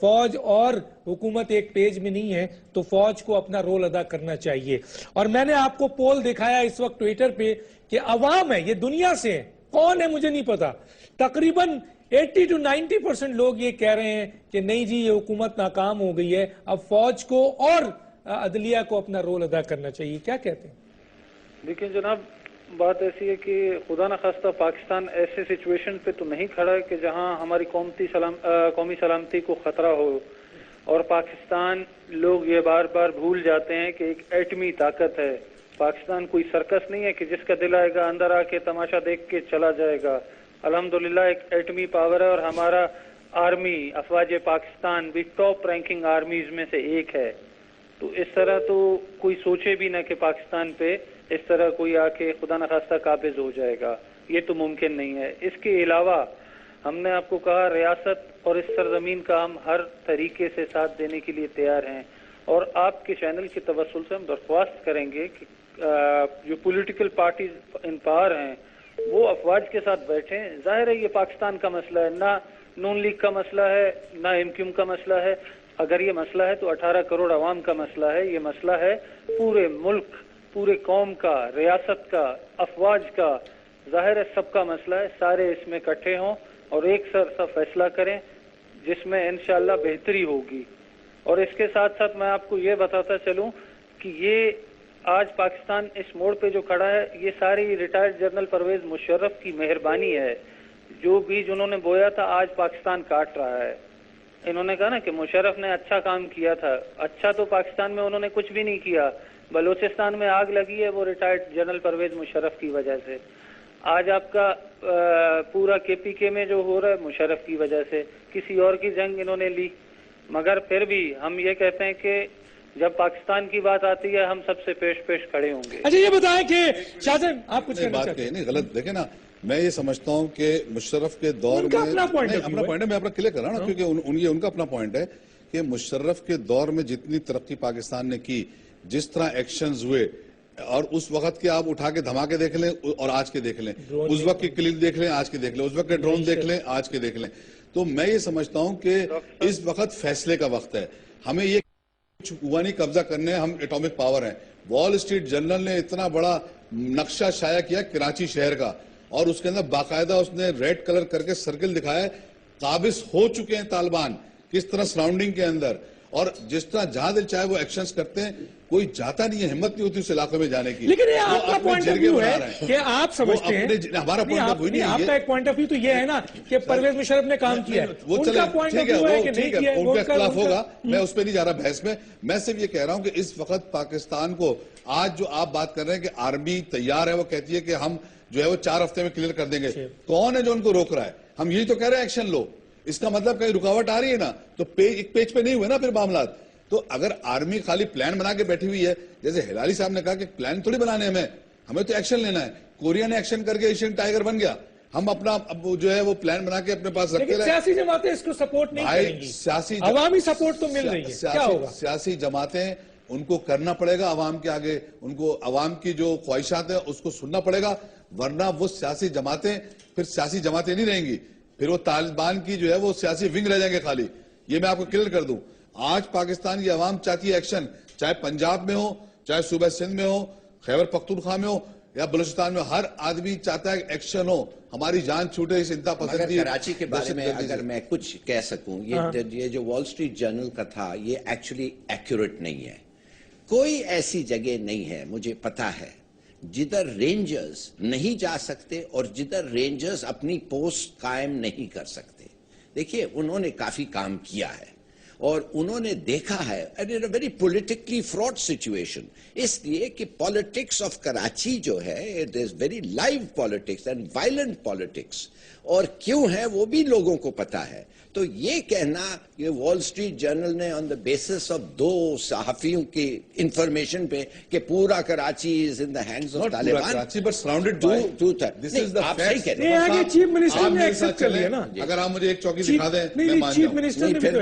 فوج اور حکومت ایک پیج میں نہیں ہے تو فوج کو اپنا رول ادا کرنا چاہیے. اور میں نے آپ کو پول دکھایا اس وقت ٹویٹر پہ کہ عوام ہے، یہ دنیا سے ہے، کون ہے مجھے نہیں پتا، تقریباً 80 to 90% لوگ یہ کہہ رہے ہیں کہ نہیں جی یہ حکومت ناکام ہو گئی ہے، اب فوج کو اور عدلیہ کو اپنا رول ادا کرنا چاہیے. کیا کہتے ہیں؟ دیکھیں جناب، بات ایسی ہے کہ خدا نخواستہ پاکستان ایسے سچویشن پہ تو نہیں کھڑا ہے کہ جہاں ہماری قومی سلامتی کو خطرہ ہو، اور پاکستان لوگ یہ بار بار بھول جاتے ہیں کہ ایک ایٹمی طاقت ہے. پاکستان کوئی سرکس نہیں ہے کہ جس کا دل آئے گا اندر آ کے تماشا دیکھ کے چلا جائے گا. الحمدللہ ایک ایٹمی پاور ہے، اور ہمارا آرمی افواج پاکستان بھی ٹاپ رینکنگ آرمیز میں سے ایک ہے. تو اس طرح تو کوئی سوچے بھی نہ کہ پاکستان پہ اس طرح کوئی آ کے خدا نخواستہ قابض ہو جائے گا، یہ تو ممکن نہیں ہے. اس کے علاوہ ہم نے آپ کو کہا ریاست اور اس سرزمین کا ہم ہر طریقے سے ساتھ دینے کے لیے تیار ہیں، اور آپ کے چینل کے توسل سے ہم درخواست کریں گے کہ جو پولیٹیکل پارٹیز ان پاور ہیں وہ افواج کے ساتھ بیٹھیں. ظاہر ہے یہ پاکستان کا مسئلہ ہے، نہ نون لیگ کا مسئلہ ہے نہ ایم کیو ایم کا مسئلہ ہے. اگر یہ مسئلہ ہے تو 18 کروڑ عوام کا مسئلہ ہے. یہ مسئلہ ہے پورے ملک، پورے قوم کا، ریاست کا، افواج کا. ظاہر ہے سب کا مسئلہ ہے. سارے اس میں اکٹھے ہوں اور ایک سا فیصلہ کریں جس میں انشاءاللہ بہتری ہوگی. اور اس کے ساتھ ساتھ میں آپ کو یہ بتاتا چلوں کہ یہ آج پاکستان اس موڑ پہ جو کھڑا ہے یہ ساری ریٹائرڈ جنرل پرویز مشرف کی مہربانی ہے. جو بیج انہوں نے بویا تھا آج پاکستان کاٹ رہا ہے. انہوں نے کہا نا کہ مشرف نے اچھا کام کیا تھا. اچھا تو پاکستان میں انہوں نے کچھ بھی نہیں کیا. بلوچستان میں آگ لگی ہے وہ ریٹائرڈ جنرل پرویز مشرف کی وجہ سے. آج آپ کا پورا کے پی کے میں جو ہو رہا ہے مشرف کی وجہ سے. کسی اور کی جنگ انہوں نے لی، مگر پھر بھی ہم یہ کہتے ہیں کہ جب پاکستان کی بات آتی ہے ہم سب سے پیش کھڑے ہوں گے. اچھا یہ بتائیں کہ شاہجہان آپ کچھ کہنا چاہتے ہیں؟ نہیں غلط دیکھیں نا، میں یہ سمجھتا ہوں کہ مشرف کے دور میں اپنا پوائنٹ ہے، میں اپنا کلیئر کر رہا ہوں نا، کیونکہ یہ ان کا اپنا پوائنٹ ہے کہ مشرف کے دور میں جتنی ترقی پاکستان نے کی، جس طرح ایکشنز ہوئے، اور اس وقت کے آپ اٹھا کے دھماکے دیکھ لیں اور آج کے دیکھ لیں، اس وقت کی کلید دیکھ لیں آج کے دیکھ لیں، اس وقت کے ڈرون دیکھ لیں آج کے دیکھ لیں. تو میں یہ سمجھتا ہوں کہ اس وقت فیصلے کا وقت ہے. ہمیں یہ ہوا نہیں قبضہ کرنے، ہم ایٹامک پاور ہیں. وال اسٹریٹ جرنل نے اتنا بڑا نقشہ شائع کیا کراچی شہر کا، اور اس کے اندر باقاعدہ اس نے ریڈ کلر کر کے سرکل دکھایا ہے قابض ہو چکے ہیں طالبان کس طرح سراؤنڈنگ کے اندر، اور جس طرح جہاں دل چاہے وہ ایکشنز کرتے ہیں. کوئی جاتا نہیں ہے، ہمت نہیں ہوتی اس علاقے میں جانے کی. لیکن یہ آپ کا پوائنٹ آف ویو ہے کہ آپ سمجھتے ہیں، ہمارا پوائنٹ آف ویو نہیں ہے. آپ کا ایک پوائنٹ آف ویو تو یہ ہے نا کہ پرویز مشرف نے کام کیا ہے، ان کا پوائنٹ آف ویو ہے کہ نہیں کیا ہے، ان کا اختلاف ہوگا. میں اس پہ نہیں جا رہا بحث میں. میں صرف یہ کہہ رہا ہوں کہ اس وقت پاکستان کو آج جو آپ بات کر رہے ہیں کہ آرمی تیار ہے، وہ کہتی ہے کہ ہم جو ہے وہ 4 ہفتے میں کلیئر کر دیں گے. کون ہے جو ان کو روک رہا ہے؟ ہم یہی تو کہہ رہے ہیں ایکشن لو. اس کا مطلب کہیں رکاوٹ آ رہی ہے نا تو ایک پیج پہ نہیں ہوئے نا پھر معاملات. تو اگر آرمی خالی پلان بنا کے بیٹھی ہوئی ہے، جیسے ہلالی صاحب نے کہا کہ پلان تھوڑی بنانے ہمیں تو ایکشن لینا ہے. کوریا نے ایکشن کر کے ایشین ٹائیگر بن گیا. ہم اپنا جو ہے وہ پلان بنا کے اپنے پاس رکھتے رہے. سیاسی جماعتیں اس کو سپورٹ نہیں کریں گی، عوامی سپورٹ تو مل رہی ہے. کیا ہوگا؟ سیاسی جماعتیں ان کو کرنا پڑے گا عوام کے آگے، ان کو عوام کی جو خواہشات ہیں اس کو سننا پڑے گا، ورنہ وہ سیاسی جماعتیں پھر سیاسی جماعتیں نہیں رہیں گی. پھر وہ طالبان کی جو ہے وہ سیاسی ونگ رہ جائیں گے خالی. یہ میں آپ کو کلیئر کر دوں. آج پاکستان کی عوام چاہتی ہے ایکشن، چاہے پنجاب میں ہو، چاہے صوبہ سندھ میں ہو، خیبر پختونخوا میں ہو یا بلوچستان میں. ہر آدمی چاہتا ہے ایکشن ہو، ہماری جان چھوٹے اس انتہا پسندی. کراچی کے بارے میں اگر میں کچھ کہہ سکوں، یہ جو وال اسٹریٹ جرنل کا تھا یہ ایکچولی ایکوریٹ نہیں ہے. کوئی ایسی جگہ نہیں ہے مجھے پتا ہے جدھر رینجرز نہیں جا سکتے اور جدھر رینجرز اپنی پوسٹ قائم نہیں کر سکتے. دیکھیے انہوں نے کافی کام کیا ہے اور انہوں نے دیکھا ہے ویری پولیٹیکلی فراڈ سچویشن. اس لیے کہ پالیٹکس آف کراچی جو ہے it is very live politics and violent politics, اور کیوں ہے وہ بھی لوگوں کو پتا ہے. تو یہ کہنا یہ وال اسٹریٹ جرنل نے آن دا بیسس آف 2 صحافیوں کی انفارمیشن پہ کہ پورا کراچی از ان دا ہینڈز آف طالبان, آپ صحیح کہہ رہے ہیں. چیف منسٹر نے ایکسپٹ کر لیا نا. اگر آپ مجھے ایک چوکی دکھا دیں میں مان چیف جاؤں. منسٹر نے بھی تو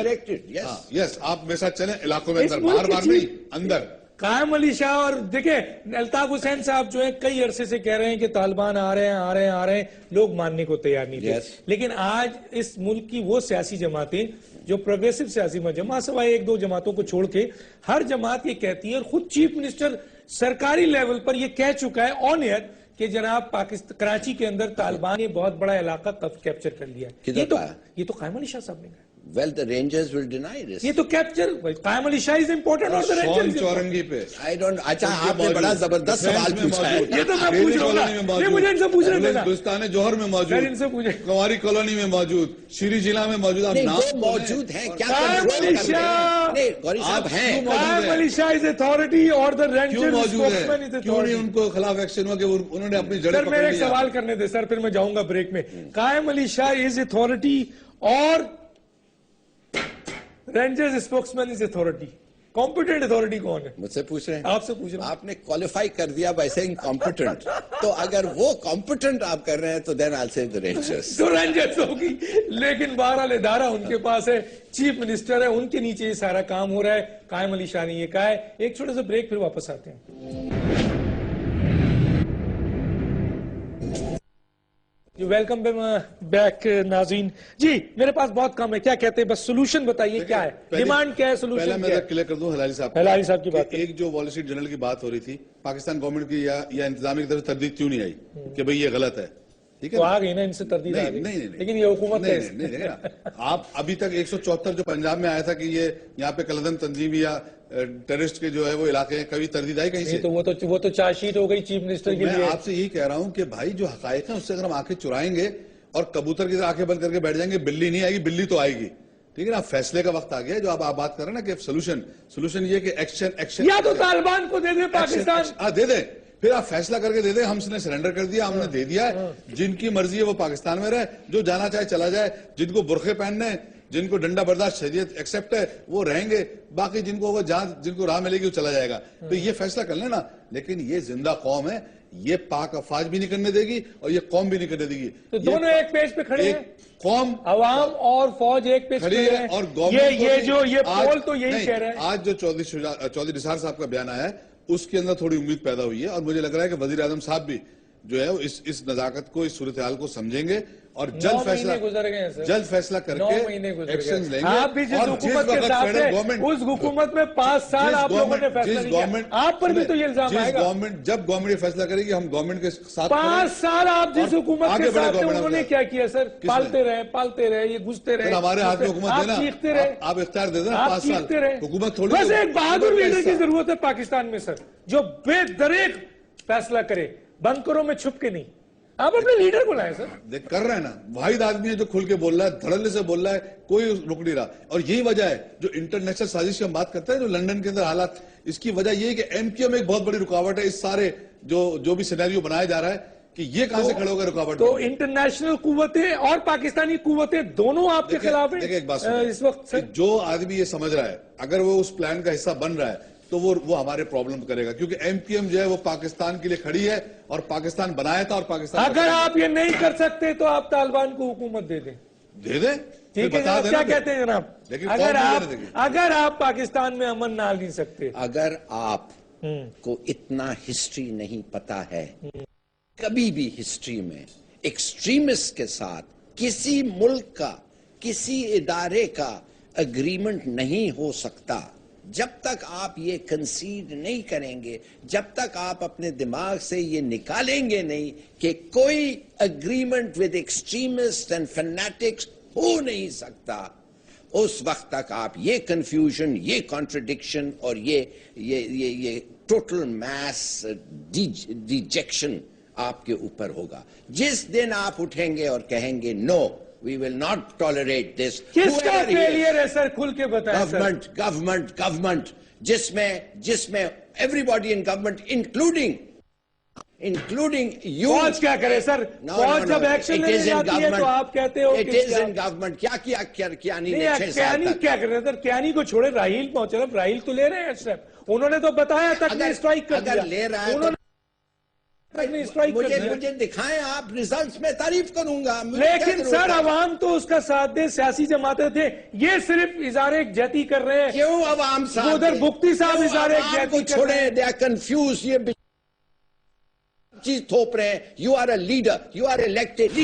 ایکسپٹ. یس آپ میرے ساتھ چلیں علاقوں میں اندر, باہر باہر نہیں اندر. قائم علی شاہ اور دیکھیں الطاف حسین صاحب جو ہیں کئی عرصے سے کہہ رہے ہیں کہ طالبان آ رہے ہیں, لوگ ماننے کو تیار نہیں تھے. لیکن آج اس ملک کی وہ سیاسی جماعتیں جو پروگریسو سیاسی جماعت سوائے 1-2 جماعتوں کو چھوڑ کے ہر جماعت یہ کہتی ہے, اور خود چیف منسٹر سرکاری لیول پر یہ کہہ چکا ہے آن ایئر کہ جناب کراچی کے اندر طالبان نے بہت بڑا علاقہ کیپچر کر لیا. یہ تو قائم علی شاہ صاحب نے کہا. Well, the Rangers will deny this. یہ تو کیپچر قائم علی شاہ is important اور شون چورنگی پہ I don't. اچھا آپ نے بڑا زبردست سوال پوچھا ہے. یہ تو میں پوچھ رہا ہوں, مجھے ان سے پوچھنے دینا. گلستان جوہر میں موجود, کنواری کالونی میں موجود, شیری ضلع میں موجود. آپ نام موجود ہیں کیا قائم علی شاہ, غوری صاحب ہیں. قائم علی شاہ is authority اور the Rangers spokesman is authority. کیوں نہیں ان کو خلاف ایکشن ہوا کہ انہوں نے اپنی جڑیں سر پکڑ میرے ایک لیا. سوال کرنے دے سر, پھر میں جاؤں گا بریک میں. قائم علی شاہ is authority اور Rangers spokesman is authority. Competent authority کون ہے؟ مجھ سے پوچھ رہے ہیں. آپ سے پوچھ رہا ہوں. آپ نے کوالیفائی کر دیا بائی سیئنگ کمپیٹنٹ, تو اگر وہ کمپیٹنٹ آپ کر رہے ہیں تو دین آل سے دی رینجرز. تو رینجرز ہوگی, لیکن بہرحال ادارہ ان کے پاس ہے, چیف منسٹر ہے, ان کے نیچے یہ سارا کام ہو رہا ہے. قائم علی شاہ نے یہ کہا ہے. ایک چھوٹے سے بریک, پھر واپس آتے ہیں. ویلکم بیک ناظرین. جی میرے پاس بہت کم ہے, کیا کہتے ہیں, بس سولوشن بتائیے کیا ہے, ڈیمانڈ کیا ہے, پہلے سولوشن میں کیا ہے. کلیئر کر دوں ہلالی صاحب کی بات. ایک جو وال اسٹریٹ جرنل کی بات ہو رہی تھی, پاکستان گورنمنٹ کی یا انتظامیہ کی طرف تردید کیوں نہیں آئی کہ بھئی یہ غلط ہے. ٹھیک ہے تو آ گئی نا ان سے تردید آ گئی, لیکن یہ حکومت ہے. آپ ابھی تک 174 جو پنجاب میں آیا تھا کہ یہ یہاں پہ کلدم تنظیم یا ٹیررسٹ کے جو ہے وہ علاقے ہیں, کبھی تردید آئی کہیں سے؟ تو وہ تو چارج شیٹ ہو گئی چیف منسٹر کے لیے. میں آپ سے یہی کہہ رہا ہوں کہ بھائی جو حقائق ہیں اس سے اگر ہم آنکھیں چرائیں گے اور کبوتر کی طرح آنکھیں بند کر کے بیٹھ جائیں گے, بلی نہیں آئے گی, بلی تو آئے گی. ٹھیک ہے نا, فیصلے کا وقت آ گیا ہے. جو آپ بات کر رہے ہیں نا کہ سولوشن یہ کہ ایکشن یا تو طالبان کو دے دیں پاکستان, دے دیں, پھر آپ فیصلہ کر کے دے دیں. ہم نے سرنڈر کر دیا, ہم نے دے دیا ہے. جن کی مرضی ہے وہ پاکستان میں رہے, جو جانا چاہے چلا جائے. جن کو برقعے پہننے, جن کو ڈنڈا برداشت شریعت ایکسپٹ ہے وہ رہیں گے, باقی جن کو راہ ملے گی وہ چلا جائے گا. تو یہ فیصلہ کر لینا. لیکن یہ زندہ قوم ہے, یہ پاک افواج بھی نہیں کرنے دے گی اور یہ قوم بھی نہیں کرنے دے گی. تو دونوں ایک پیج پہ کھڑے ہیں, قوم عوام اور فوج ایک پیج کھڑی ہے, اور یہ پول تو یہی کہہ رہے ہیں. آج جو چودھری نثار صاحب کا بیان آیا ہے اس کے اندر تھوڑی امید پیدا ہوئی ہے, اور مجھے لگ رہا ہے کہ وزیر اعظم صاحب بھی جو ہے اس نزاکت کو, اس صورتحال کو سمجھیں گے اور جلد فیصلہ کر کے ایکشن لیں گے. آپ بھی جس حکومت کے ساتھ ہیں اس حکومت میں 5 سال آپ لوگوں نے فیصلہ نہیں کیا, آپ پر بھی تو یہ الزام آئے گا. جب گورنمنٹ یہ فیصلہ کرے گی ہم گورنمنٹ کے ساتھ 5 سال آپ جس حکومت کے ساتھ ہیں انہوں نے کیا کیا سر؟ پالتے رہے, یہ گھستے رہے. ہمارے ہاتھ میں حکومت دینا, آپ اختیار دے دینا 5 سال حکومت تھوڑی. بس ایک بہادر لیڈر کی ضرورت ہے پاکستان میں سر, جو بے دریغ فیصلہ کرے, بنکروں میں چھپ کے نہیں. آپ اپنے لیڈر کو لائیں سر. دیکھ کر رہے ہیں نا, واحد آدمی ہے جو کھل کے بول رہا ہے, دھڑلے سے بول رہا ہے, کوئی رک نہیں رہا. اور یہی وجہ ہے جو انٹرنیشنل سازش کی ہم بات کرتے ہیں, جو لندن کے اندر حالات, اس کی وجہ یہ ہے کہ ایم کیو میں ایک بہت بڑی رکاوٹ ہے. اس سارے جو بھی سینیریو بنایا جا رہا ہے کہ یہ کہاں سے کھڑے ہوگا رکاوٹ. تو انٹرنیشنل قوتیں اور پاکستانی قوتیں دونوں آپ کے خلاف ہیں. دیکھیں ایک بات اس وقت جو آدمی یہ سمجھ رہا ہے, اگر وہ اس پلان کا حصہ بن رہا ہے تو وہ ہمارے پرابلم کرے گا, کیونکہ ایم پی ایم جو ہے وہ پاکستان کے لیے کھڑی ہے اور پاکستان بنایا تھا. اور پاکستان اگر آپ یہ نہیں کر سکتے تو آپ طالبان کو حکومت دے دیں. ٹھیک ہے جناب, کیا کہتے ہیں جناب؟ اگر آپ پاکستان میں امن نہ لا سکتے, اگر آپ کو اتنا ہسٹری نہیں پتا ہے, کبھی بھی ہسٹری میں ایکسٹریمسٹ کے ساتھ کسی ملک کا, کسی ادارے کا اگریمنٹ نہیں ہو سکتا. جب تک آپ یہ کنسیڈ نہیں کریں گے, جب تک آپ اپنے دماغ سے یہ نکالیں گے نہیں کہ کوئی agreement with extremist and fanatics ہو نہیں سکتا, اس وقت تک آپ یہ کنفیوژن، یہ کانٹرڈکشن اور یہ ٹوٹل میس ڈیجیکشن آپ کے اوپر ہوگا. جس دن آپ اٹھیں گے اور کہیں گے نو وی ول ناٹ ٹالریٹ دس. کس کا فیلئر ہے سر؟ کھل کے بتائیں سر. گورنمنٹ جس میں every body in government including you. فوج کیا کرے سر؟ فوج جب ایکشن لینے جاتی ہے تو آپ کہتے ہو اٹ از ان گورنمنٹ. کیا کیانی نے 6 سال تک کیا کر رہے ہیں سر؟ کیانی کو چھوڑے، راہیل پہنچے، راہیل تو لے رہے ہیں اسٹیپ. انہوں نے تو بتایا تک نہیں اسٹرائک کر دیا. اگر لے رہا ہے مجھے دکھائیں آپ ریزلٹس میں تعریف کروں گا. لیکن سر عوام تو اس کا ساتھ دے، سیاسی جماعتیں تھے. یہ صرف اظہار یکجہتی کر رہے ہیں. کیوں عوام صاحب ادھر بھکتی صاحب اظہار یکجہتی کر رہے ہیں. They are confused. یہ چیز تھوپ رہے ہیں. You are a leader, you are elected.